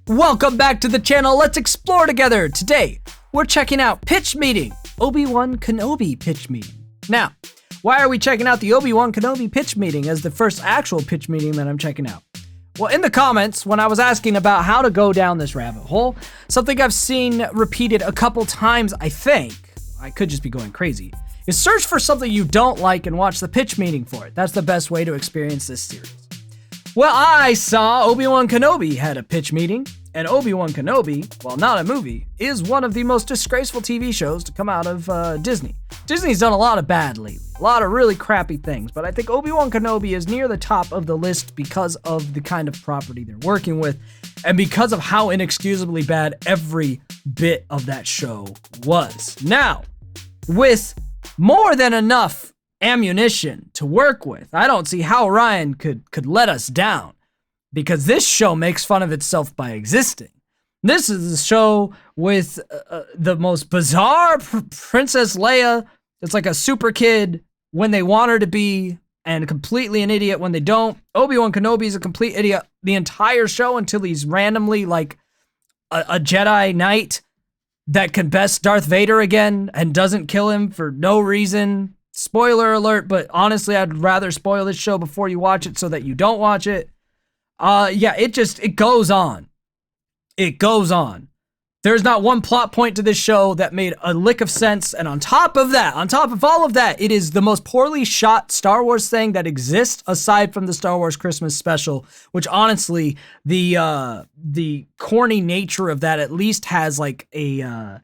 Welcome back to the channel. Let's explore together. Today, we're checking out Pitch Meeting, Obi-Wan Kenobi Pitch Meeting. Now, why are we checking out the Obi-Wan Kenobi Pitch Meeting as the first actual pitch meeting that I'm checking out? Well, in the comments, when I was asking about how to go down this rabbit hole, something I've seen repeated a couple times, I think, I could just be going crazy, is search for something you don't like and watch the pitch meeting for it. That's the best way to experience this series. Well, I saw Obi-Wan Kenobi had a pitch meeting, and Obi-Wan Kenobi, while not a movie, is one of the most disgraceful TV shows to come out of Disney. Disney's done a lot of bad lately, a lot of really crappy things, but I think Obi-Wan Kenobi is near the top of the list because of the kind of property they're working with, and because of how inexcusably bad every bit of that show was. Now, with more than enough ammunition to work with, I don't see how Ryan could let us down, because this show makes fun of itself by existing. This is a show with the most bizarre Princess Leia. It's like a super kid when they want her to be, and completely an idiot when they don't. Obi-Wan Kenobi is a complete idiot the entire show until he's randomly like a Jedi Knight that can best Darth Vader again and doesn't kill him for no reason. Spoiler alert, but honestly, I'd rather spoil this show before you watch it so that you don't watch it. Yeah, it goes on. It goes on. There's not one plot point to this show that made a lick of sense, and on top of all of that, it is the most poorly shot Star Wars thing that exists aside from the Star Wars Christmas special, which honestly, the corny nature of that at least has like a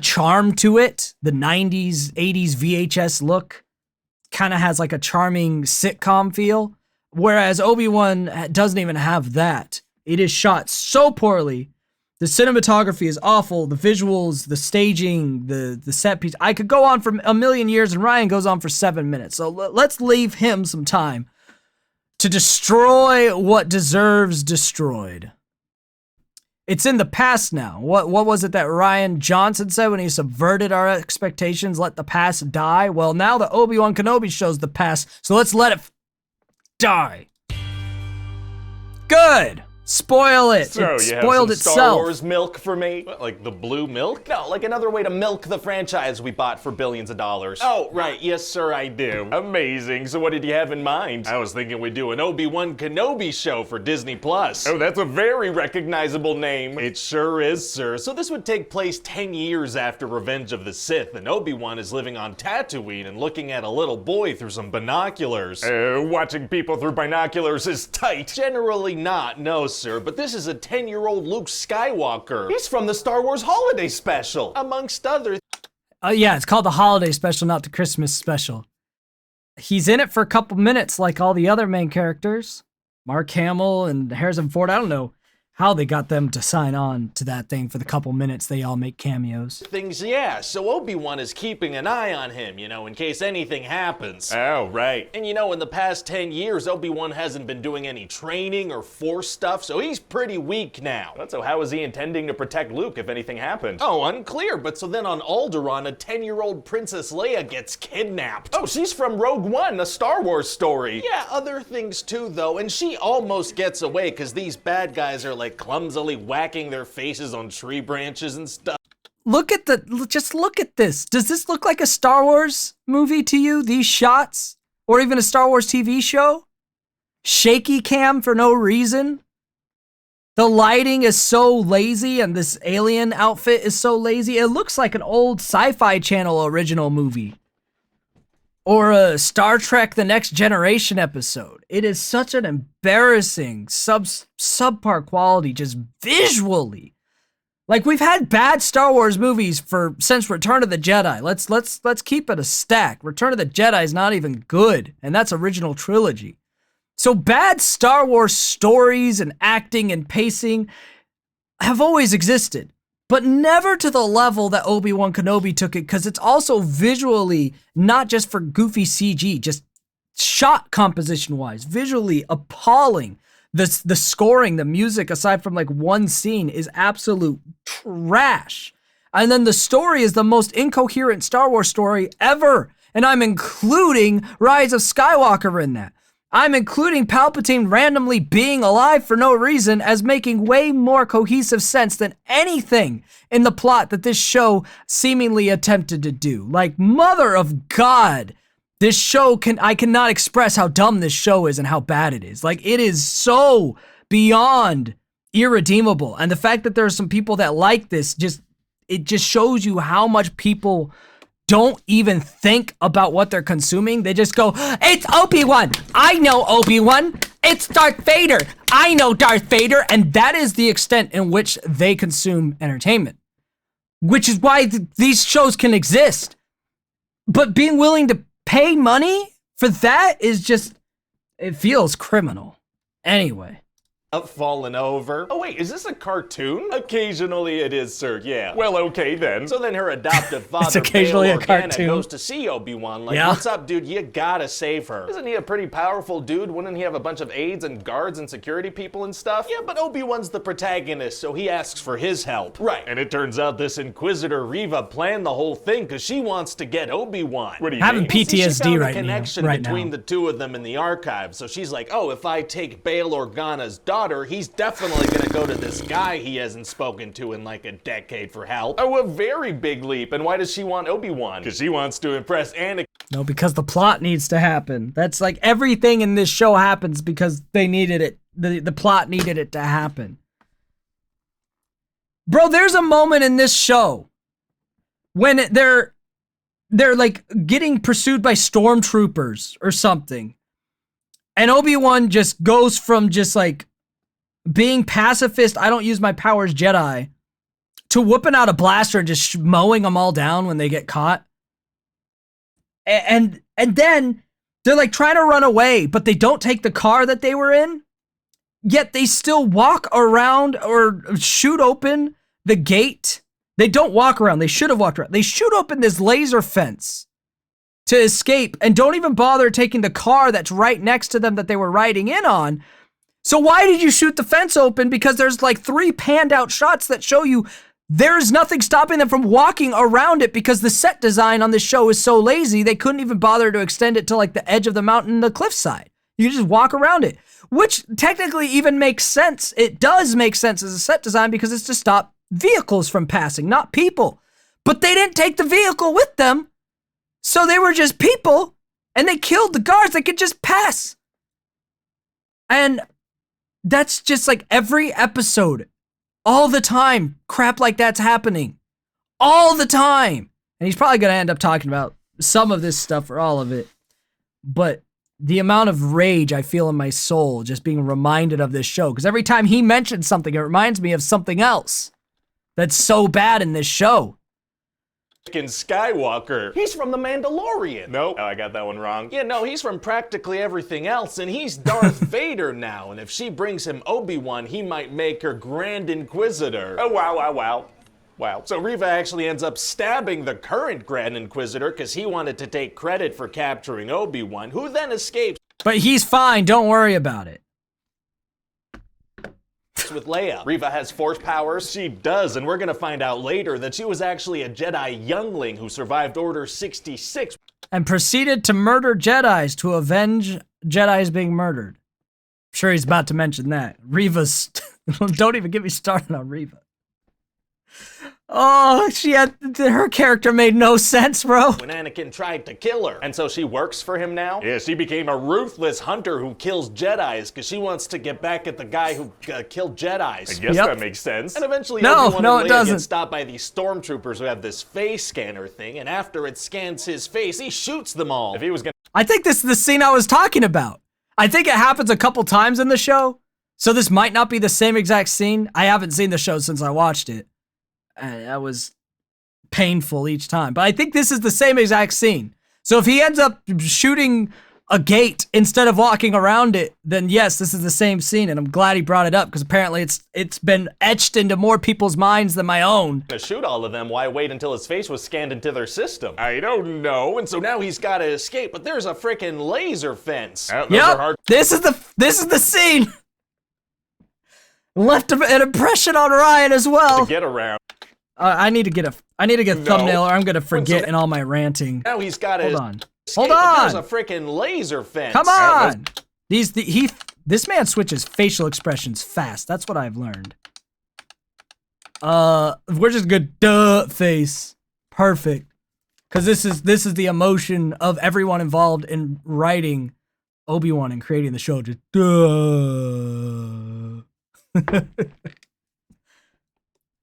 charm to it. The 90s, 80s VHS look kind of has like a charming sitcom feel, whereas Obi-Wan doesn't even have that. It is shot so poorly. The cinematography is awful. The visuals, the staging, the set piece. I could go on for a million years, and Ryan goes on for 7 minutes. So let's leave him some time to destroy what deserves destroyed. It's in the past now. What was it that Ryan Johnson said when he subverted our expectations? Let the past die. Well, now the Obi-Wan Kenobi shows the past, so let's let it die. Good. Spoil it. So, it you spoiled have some itself. Star Wars milk for me? What, like the blue milk? No, like another way to milk the franchise we bought for billions of dollars. Oh, right. Yes, sir, I do. Amazing. So what did you have in mind? I was thinking we'd do an Obi-Wan Kenobi show for Disney+. Oh, that's a very recognizable name. It sure is, sir. So this would take place 10 years after Revenge of the Sith, and Obi-Wan is living on Tatooine and looking at a little boy through some binoculars. Watching people through binoculars is tight. Generally not, no, sir, but this is a 10-year-old Luke Skywalker. He's from the Star Wars Holiday Special, amongst other. Yeah, it's called the Holiday Special, not the Christmas Special. He's in it for a couple minutes like all the other main characters. Mark Hamill and Harrison Ford. I don't know how they got them to sign on to that thing for the couple minutes they all make cameos. Things, yeah, so Obi-Wan is keeping an eye on him, you know, in case anything happens. Oh, right. And you know, in the past 10 years, Obi-Wan hasn't been doing any training or Force stuff, so he's pretty weak now. So how is he intending to protect Luke if anything happened? Oh, unclear, but so then on Alderaan, a 10-year-old Princess Leia gets kidnapped. Oh, she's from Rogue One, a Star Wars story. Yeah, other things too, though, and she almost gets away because these bad guys are like clumsily whacking their faces on tree branches and stuff. Just look at this. Does this look like a Star Wars movie to you, these shots? Or even a Star Wars TV show? Shaky cam for no reason? The lighting is so lazy and this alien outfit is so lazy. It looks like an old Sci-Fi Channel original movie. Or a Star Trek The Next Generation episode. It is such an embarrassing subpar quality just visually. Like, we've had bad Star Wars movies since Return of the Jedi. Let's keep it a stack. Return of the Jedi is not even good, and that's original trilogy. So bad Star Wars stories and acting and pacing have always existed, but never to the level that Obi-Wan Kenobi took it, because it's also visually, not just for goofy CG, just shot composition-wise, visually appalling. The scoring, the music, aside from like one scene, is absolute trash. And then the story is the most incoherent Star Wars story ever, and I'm including Rise of Skywalker in that. I'm including Palpatine randomly being alive for no reason as making way more cohesive sense than anything in the plot that this show seemingly attempted to do. Like, mother of God, this show I cannot express how dumb this show is and how bad it is. Like, it is so beyond irredeemable. And the fact that there are some people that like this, it just shows you how much people don't even think about what they're consuming. They just go, it's Obi-Wan. I know Obi-Wan. It's Darth Vader. I know Darth Vader. And that is the extent in which they consume entertainment, which is why these shows can exist. But being willing to pay money for that is just, it feels criminal. Anyway. Fallen over. Oh wait, is this a cartoon? Occasionally it is, sir, yeah. Well, okay then. So then her adoptive father, it's occasionally Bail a cartoon. goes to see Obi-Wan like, what's up, dude? You gotta save her. Isn't he a pretty powerful dude? Wouldn't he have a bunch of aides and guards and security people and stuff? Yeah, but Obi-Wan's the protagonist, so he asks for his help. Right, and it turns out this Inquisitor Reva planned the whole thing because she wants to get Obi-Wan. What do you having mean? PTSD right now. Connection between the two of them in the archives, so she's like, oh, if I take Bail Organa's daughter, he's definitely gonna go to this guy he hasn't spoken to in like a decade for help. Oh, a very big leap. And why does she want Obi-Wan? Because she wants to impress Anakin. No, because the plot needs to happen. That's like everything in this show happens because they needed it. The plot needed it to happen. Bro, there's a moment in this show when they're like getting pursued by stormtroopers or something. And Obi-Wan just goes from just like being pacifist, I don't use my powers Jedi, to whooping out a blaster and just mowing them all down when they get caught. And then they're like trying to run away, but they don't take the car that they were in. Yet they still walk around or shoot open the gate. They don't walk around. They should have walked around. They shoot open this laser fence to escape and don't even bother taking the car that's right next to them that they were riding in on. So why did you shoot the fence open? Because there's like 3 panned out shots that show you there's nothing stopping them from walking around it because the set design on this show is so lazy, they couldn't even bother to extend it to like the edge of the mountain, the cliffside. You just walk around it, which technically even makes sense. It does make sense as a set design because it's to stop vehicles from passing, not people. But they didn't take the vehicle with them. So they were just people, and they killed the guards that could just pass. And that's just like every episode, all the time, crap like that's happening. All the time. And he's probably going to end up talking about some of this stuff or all of it. But the amount of rage I feel in my soul just being reminded of this show, because every time he mentions something, it reminds me of something else that's so bad in this show. Skywalker. He's from The Mandalorian. Nope. Oh, I got that one wrong. Yeah, no, he's from practically everything else, and he's Darth Vader now, and if she brings him Obi-Wan, he might make her Grand Inquisitor. Oh, wow, wow, wow. Wow. So Reva actually ends up stabbing the current Grand Inquisitor because he wanted to take credit for capturing Obi-Wan, who then escapes. But he's fine, don't worry about it. With Leia. Reva has force powers. She does, and we're gonna find out later that she was actually a Jedi youngling who survived Order 66. And proceeded to murder Jedis to avenge Jedis being murdered. I'm sure he's about to mention that. Reva's... Don't even get me started on Reva. Oh, her character made no sense, bro. When Anakin tried to kill her. And so she works for him now? Yeah, she became a ruthless hunter who kills Jedis because she wants to get back at the guy who killed Jedis. I guess that makes sense. And eventually Obi-Wan and Leia get stopped by these stormtroopers who have this face scanner thing, and after it scans his face, he shoots them all. If he was gonna... I think this is the scene I was talking about. I think it happens a couple times in the show, so this might not be the same exact scene. I haven't seen the show since I watched it. That was painful each time. But I think this is the same exact scene. So if he ends up shooting a gate instead of walking around it, then yes, this is the same scene. And I'm glad he brought it up because apparently it's been etched into more people's minds than my own. To shoot all of them, why wait until his face was scanned into their system? I don't know. And so now he's got to escape, but there's a freaking laser fence. Yep, this is the scene. Left an impression on Ryan as well. To get around. I need to get a thumbnail or I'm gonna forget in all my ranting. Now he's got Hold on. Hold on. There's a freaking laser fence. Come on. This man switches facial expressions fast. That's what I've learned. We're just good duh face. Perfect. Cause this is the emotion of everyone involved in writing Obi-Wan and creating the show. Just duh.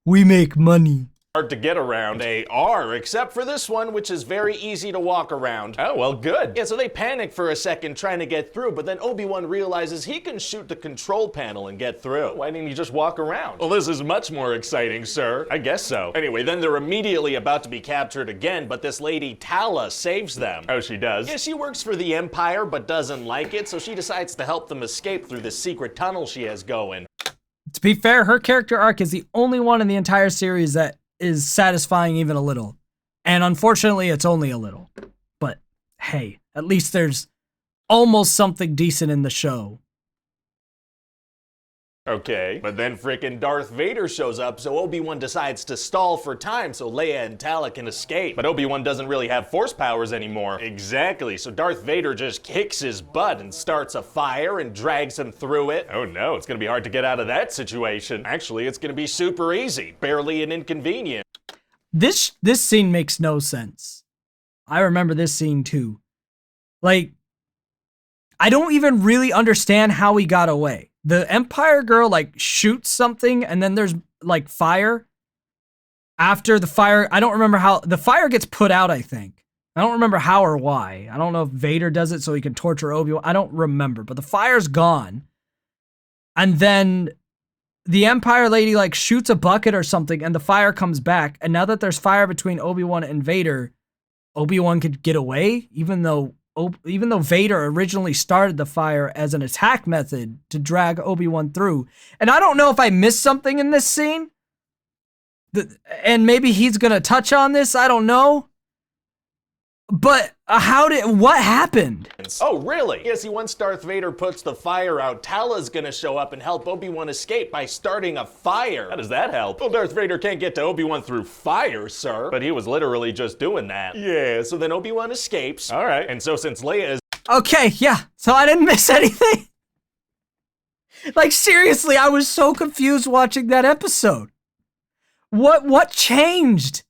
We make money. Hard to get around AR, except for this one, which is very easy to walk around. Oh, well, good. Yeah, so they panic for a second trying to get through, but then Obi-Wan realizes he can shoot the control panel and get through. Why didn't he just walk around? Well, this is much more exciting, sir. I guess so. Anyway, then they're immediately about to be captured again, but this lady, Tala, saves them. Oh, she does? Yeah, she works for the Empire, but doesn't like it, so she decides to help them escape through this secret tunnel she has going. To be fair, her character arc is the only one in the entire series that is satisfying even a little. And unfortunately, it's only a little. But hey, at least there's almost something decent in the show. Okay, but then frickin' Darth Vader shows up, so Obi-Wan decides to stall for time so Leia and Tala can escape. But Obi-Wan doesn't really have force powers anymore. Exactly, so Darth Vader just kicks his butt and starts a fire and drags him through it. Oh no, it's gonna be hard to get out of that situation. Actually, it's gonna be super easy, barely an inconvenience. This scene makes no sense. I remember this scene too. Like, I don't even really understand how he got away. The Empire girl, like, shoots something, and then there's, like, fire. After the fire, I don't remember how, the fire gets put out, I think. I don't remember how or why. I don't know if Vader does it so he can torture Obi-Wan. I don't remember, but the fire's gone. And then the Empire lady, like, shoots a bucket or something, and the fire comes back. And now that there's fire between Obi-Wan and Vader, Obi-Wan could get away, even though Vader originally started the fire as an attack method to drag Obi-Wan through. And I don't know if I missed something in this scene. And maybe he's gonna touch on this, I don't know. But what happened? Oh, really? Yes, once Darth Vader puts the fire out, Tala's gonna show up and help Obi-Wan escape by starting a fire. How does that help? Well, Darth Vader can't get to Obi-Wan through fire, sir. But he was literally just doing that. Yeah, so then Obi-Wan escapes. All right. And so since Leia is... Okay, yeah. So I didn't miss anything. Like, seriously, I was so confused watching that episode. What changed?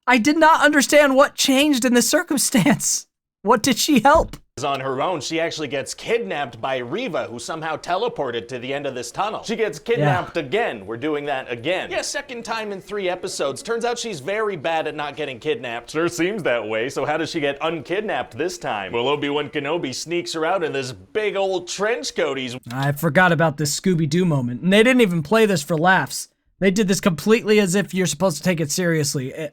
I did not understand what changed in the circumstance. What did she help? On her own, she actually gets kidnapped by Reva, who somehow teleported to the end of this tunnel. She gets kidnapped again. We're doing that again. Yeah, second time in 3 episodes. Turns out she's very bad at not getting kidnapped. Sure seems that way, so how does she get unkidnapped this time? Well, Obi-Wan Kenobi sneaks her out in this big old trench coat I forgot about this Scooby-Doo moment, and they didn't even play this for laughs. They did this completely as if you're supposed to take it seriously.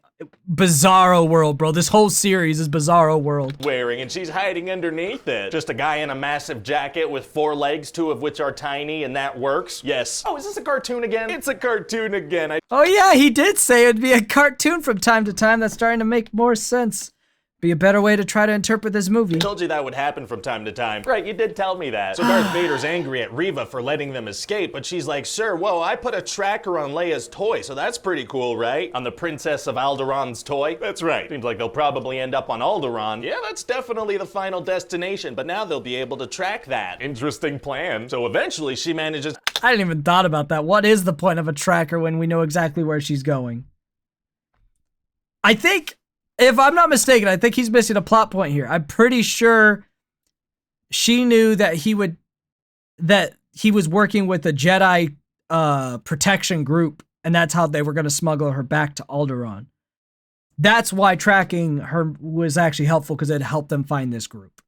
Bizarro World, bro. This whole series is Bizarro World. Wearing, and she's hiding underneath it. Just a guy in a massive jacket with 4 legs, 2 of which are tiny, and that works. Yes. Oh, is this a cartoon again? It's a cartoon again. Oh yeah, he did say it'd be a cartoon from time to time. That's starting to make more sense. Be a better way to try to interpret this movie. I told you that would happen from time to time. Right, you did tell me that. So Darth Vader's angry at Reva for letting them escape, but she's like, sir, whoa, I put a tracker on Leia's toy, so that's pretty cool, right? On the Princess of Alderaan's toy? That's right. Seems like they'll probably end up on Alderaan. Yeah, that's definitely the final destination, but now they'll be able to track that. Interesting plan. So eventually she manages... I didn't even thought about that. What is the point of a tracker when we know exactly where she's going? I think... If I'm not mistaken, I think he's missing a plot point here. I'm pretty sure she knew that he was working with a Jedi protection group, and that's how they were going to smuggle her back to Alderaan. That's why tracking her was actually helpful, because it helped them find this group.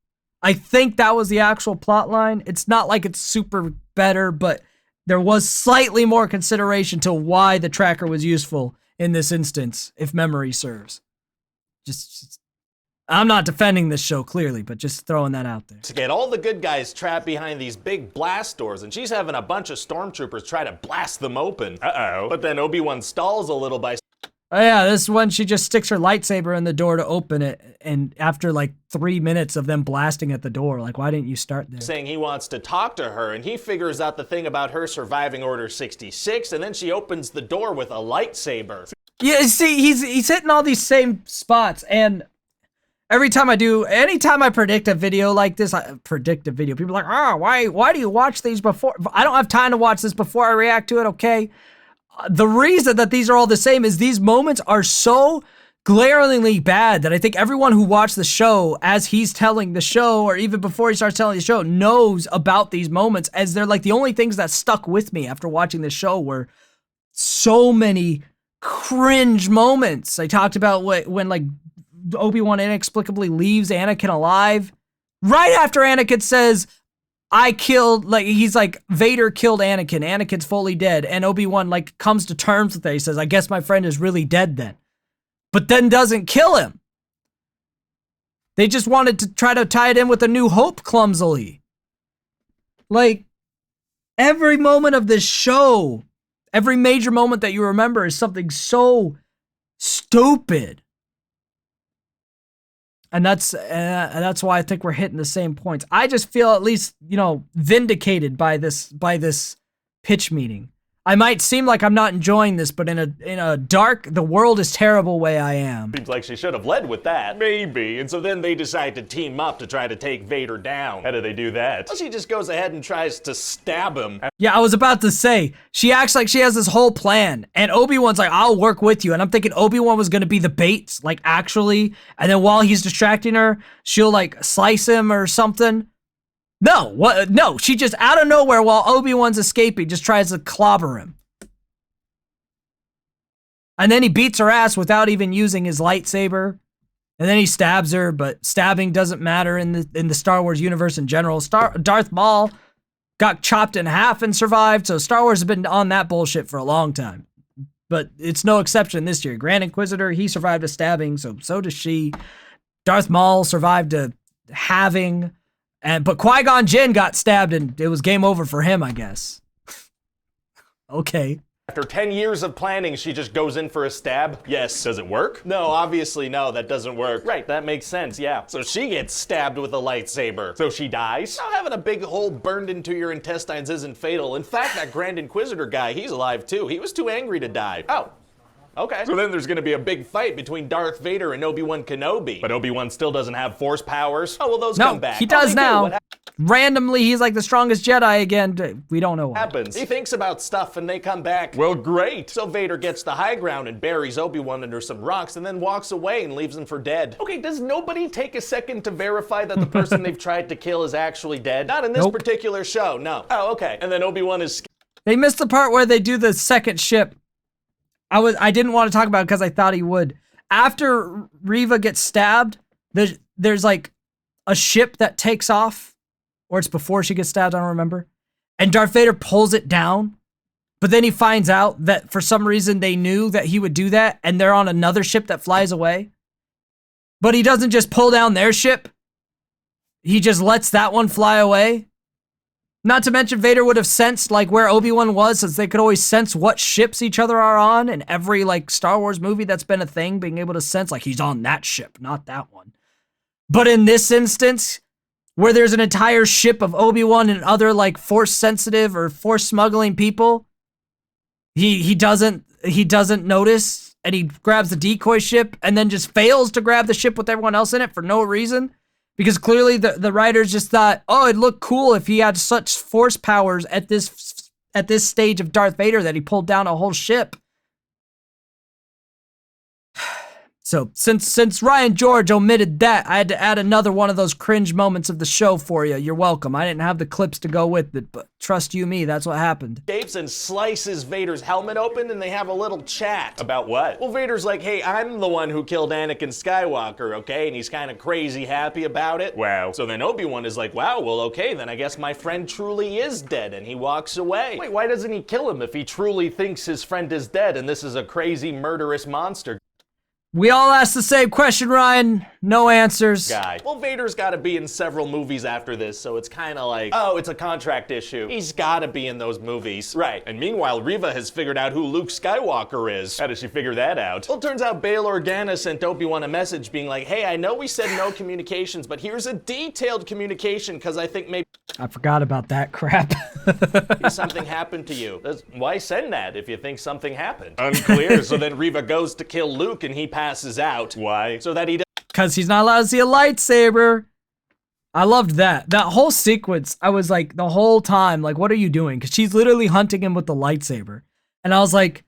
I think that was the actual plot line. It's not like it's super better, but there was slightly more consideration to why the tracker was useful in this instance, if memory serves. Just, I'm not defending this show clearly, but just throwing that out there. To get all the good guys trapped behind these big blast doors, and she's having a bunch of stormtroopers try to blast them open. Uh-oh. But then Obi-Wan stalls a little by... Oh yeah, this one, she just sticks her lightsaber in the door to open it, and after like 3 minutes of them blasting at the door, like, why didn't you start there? Saying he wants to talk to her, and he figures out the thing about her surviving Order 66, and then she opens the door with a lightsaber. Yeah, see, he's hitting all these same spots, and anytime I predict a video like this, I predict a video. People are like, why do you watch these before? I don't have time to watch this before I react to it, okay? The reason that these are all the same is these moments are so glaringly bad that I think everyone who watched the show as he's telling the show, or even before he starts telling the show, knows about these moments, as they're like the only things that stuck with me after watching the show were so many cringe moments. I talked about when like Obi-Wan inexplicably leaves Anakin alive right after Anakin says, he's like, Vader killed Anakin. Anakin's fully dead. And Obi-Wan like comes to terms with it. He says, I guess my friend is really dead then. But then doesn't kill him. They just wanted to try to tie it in with A New Hope clumsily. Like, every moment of this show, every major moment that you remember is something so stupid. And that's why I think we're hitting the same points. I just feel at least, vindicated by this pitch meeting. I might seem like I'm not enjoying this, but in a dark, the world is terrible way I am. Seems like she should have led with that. Maybe. And so then they decide to team up to try to take Vader down. How do they do that? Well, she just goes ahead and tries to stab him. Yeah, I was about to say, she acts like she has this whole plan, and Obi-Wan's like, I'll work with you. And I'm thinking Obi-Wan was gonna be the bait, like actually, and then while he's distracting her, she'll like slice him or something. No, she just out of nowhere while Obi-Wan's escaping just tries to clobber him. And then he beats her ass without even using his lightsaber. And then he stabs her, but stabbing doesn't matter in the Star Wars universe in general. Darth Maul got chopped in half and survived, so Star Wars has been on that bullshit for a long time. But it's no exception this year. Grand Inquisitor, he survived a stabbing, so does she. Darth Maul survived a halving. But Qui-Gon Jinn got stabbed and it was game over for him, I guess. Okay. After 10 years of planning, she just goes in for a stab? Yes. Does it work? No, obviously no, that doesn't work. Right, that makes sense, yeah. So she gets stabbed with a lightsaber. So she dies? Now having a big hole burned into your intestines isn't fatal. In fact, that Grand Inquisitor guy, he's alive too. He was too angry to die. Oh. Okay. So then there's gonna be a big fight between Darth Vader and Obi-Wan Kenobi. But Obi-Wan still doesn't have Force powers? Oh, well, those come back. He does now. Randomly, he's like the strongest Jedi again. We don't know what happens. He thinks about stuff and they come back. Well, great. So Vader gets the high ground and buries Obi-Wan under some rocks and then walks away and leaves him for dead. Okay, does nobody take a second to verify that the person they've tried to kill is actually dead? Not in this particular show, no. Oh, okay. And then Obi-Wan is... They missed the part where they do the second ship. I didn't want to talk about it because I thought he would. After Reva gets stabbed, there's like a ship that takes off, or it's before she gets stabbed, I don't remember. And Darth Vader pulls it down, but then he finds out that for some reason they knew that he would do that, and they're on another ship that flies away. But he doesn't just pull down their ship. He just lets that one fly away. Not to mention Vader would have sensed like where Obi-Wan was, since they could always sense what ships each other are on in every like Star Wars movie that's been a thing, being able to sense like he's on that ship, not that one. But in this instance, where there's an entire ship of Obi-Wan and other like force sensitive or force smuggling people, he doesn't notice, and he grabs the decoy ship and then just fails to grab the ship with everyone else in it for no reason. Because clearly the writers just thought, oh, it'd look cool if he had such force powers at this stage of Darth Vader that he pulled down a whole ship. So since Ryan George omitted that, I had to add another one of those cringe moments of the show for you. You're welcome. I didn't have the clips to go with it, but trust you me, that's what happened. Escapes and slices Vader's helmet open, and they have a little chat. About what? Well, Vader's like, hey, I'm the one who killed Anakin Skywalker, okay? And he's kind of crazy happy about it. Wow. So then Obi-Wan is like, wow, well, okay, then I guess my friend truly is dead, and he walks away. Wait, why doesn't he kill him if he truly thinks his friend is dead and this is a crazy, murderous monster? We all asked the same question, Ryan. No answers. Guy. Well, Vader's gotta be in several movies after this, so it's kinda like, oh, it's a contract issue. He's gotta be in those movies. Right. And meanwhile, Reva has figured out who Luke Skywalker is. How did she figure that out? Well, it turns out Bail Organa sent Obi-Wan a message being like, hey, I know we said no communications, but here's a detailed communication, because I think maybe I forgot about that crap. something happened to you. Why send that if you think something happened? Unclear. So then Reva goes to kill Luke and he passes out. Why? So that he Because he's not allowed to see a lightsaber. I loved that. That whole sequence, I was like, the whole time, like, what are you doing? Because she's literally hunting him with the lightsaber. And I was like,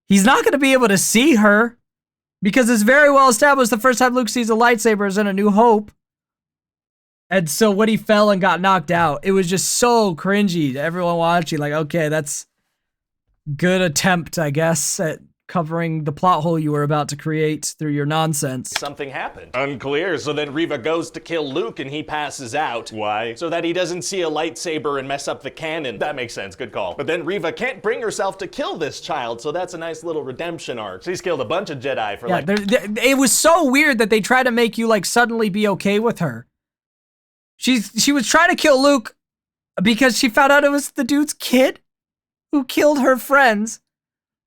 he's not going to be able to see her. Because it's very well established the first time Luke sees a lightsaber is in A New Hope. And so when he fell and got knocked out, it was just so cringy to everyone watching. Like, okay, that's good attempt, I guess, at covering the plot hole you were about to create through your nonsense. Something happened. Unclear. So then Reva goes to kill Luke and he passes out. Why? So that he doesn't see a lightsaber and mess up the canon. That makes sense. Good call. But then Reva can't bring herself to kill this child, so that's a nice little redemption arc. She's killed a bunch of Jedi for it was so weird that they try to make you like suddenly be okay with her. She was trying to kill Luke because she found out it was the dude's kid who killed her friends.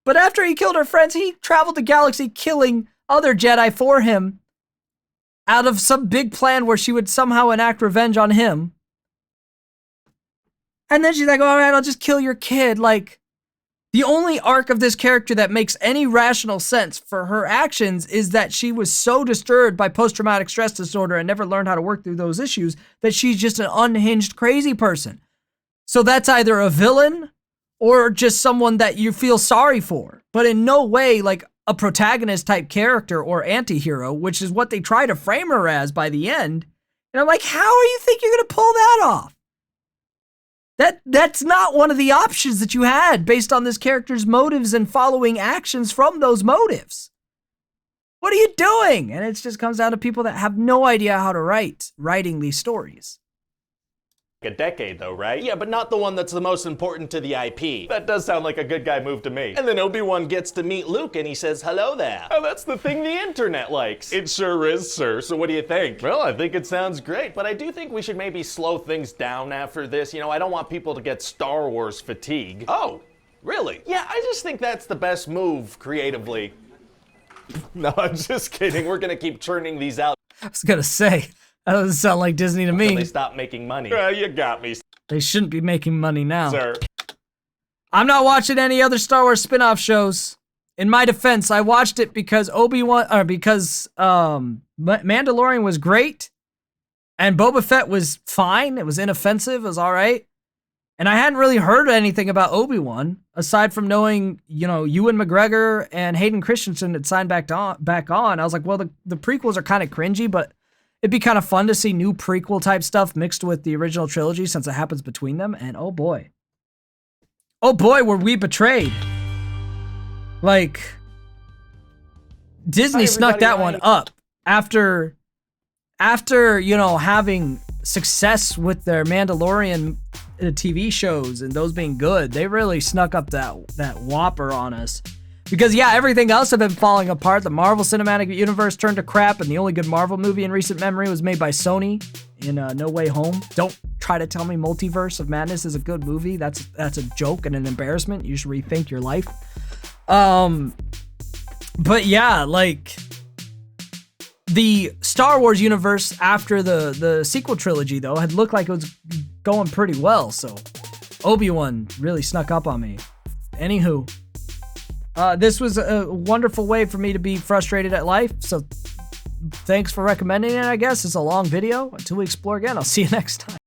But after he killed her friends, he traveled the galaxy killing other Jedi for him out of some big plan where she would somehow enact revenge on him. And then she's like, all right, I'll just kill your kid. Like, the only arc of this character that makes any rational sense for her actions is that she was so disturbed by post-traumatic stress disorder and never learned how to work through those issues that she's just an unhinged, crazy person. So that's either a villain or just someone that you feel sorry for, but in no way like a protagonist type character or anti-hero, which is what they try to frame her as by the end. And I'm like, how are you think you're gonna pull that off? That's not one of the options that you had based on this character's motives and following actions from those motives. What are you doing? And it just comes down to people that have no idea how to writing these stories. A decade though, right? Yeah, but not the one that's the most important to the IP. That does sound like a good guy move to me. And then Obi-Wan gets to meet Luke and he says, hello there. Oh, that's the thing the internet likes. It sure is, sir. So what do you think? Well, I think it sounds great, but I do think we should maybe slow things down after this. You know, I don't want people to get Star Wars fatigue. Oh, really? Yeah, I just think that's the best move creatively. No, I'm just kidding. We're gonna keep churning these out. I was gonna say, that doesn't sound like Disney to me. They stop making money. You got me. They shouldn't be making money now. Sir. I'm not watching any other Star Wars spin-off shows. In my defense, I watched it because Mandalorian was great and Boba Fett was fine. It was inoffensive. It was all right. And I hadn't really heard anything about Obi-Wan aside from knowing, you know, Ewan McGregor and Hayden Christensen had signed back on. I was like, well, the prequels are kind of cringy, but it'd be kind of fun to see new prequel type stuff mixed with the original trilogy since it happens between them. And oh boy, were we betrayed. Like, Disney snuck that one up after, you know, having success with their Mandalorian TV shows and those being good. They really snuck up that whopper on us. Because, yeah, everything else had been falling apart. The Marvel Cinematic Universe turned to crap, and the only good Marvel movie in recent memory was made by Sony in No Way Home. Don't try to tell me Multiverse of Madness is a good movie. That's a joke and an embarrassment. You should rethink your life. But, yeah, like, the Star Wars universe after the sequel trilogy, though, had looked like it was going pretty well. So, Obi-Wan really snuck up on me. Anywho. This was a wonderful way for me to be frustrated at life, so thanks for recommending it, I guess. It's a long video. Until we explore again, I'll see you next time.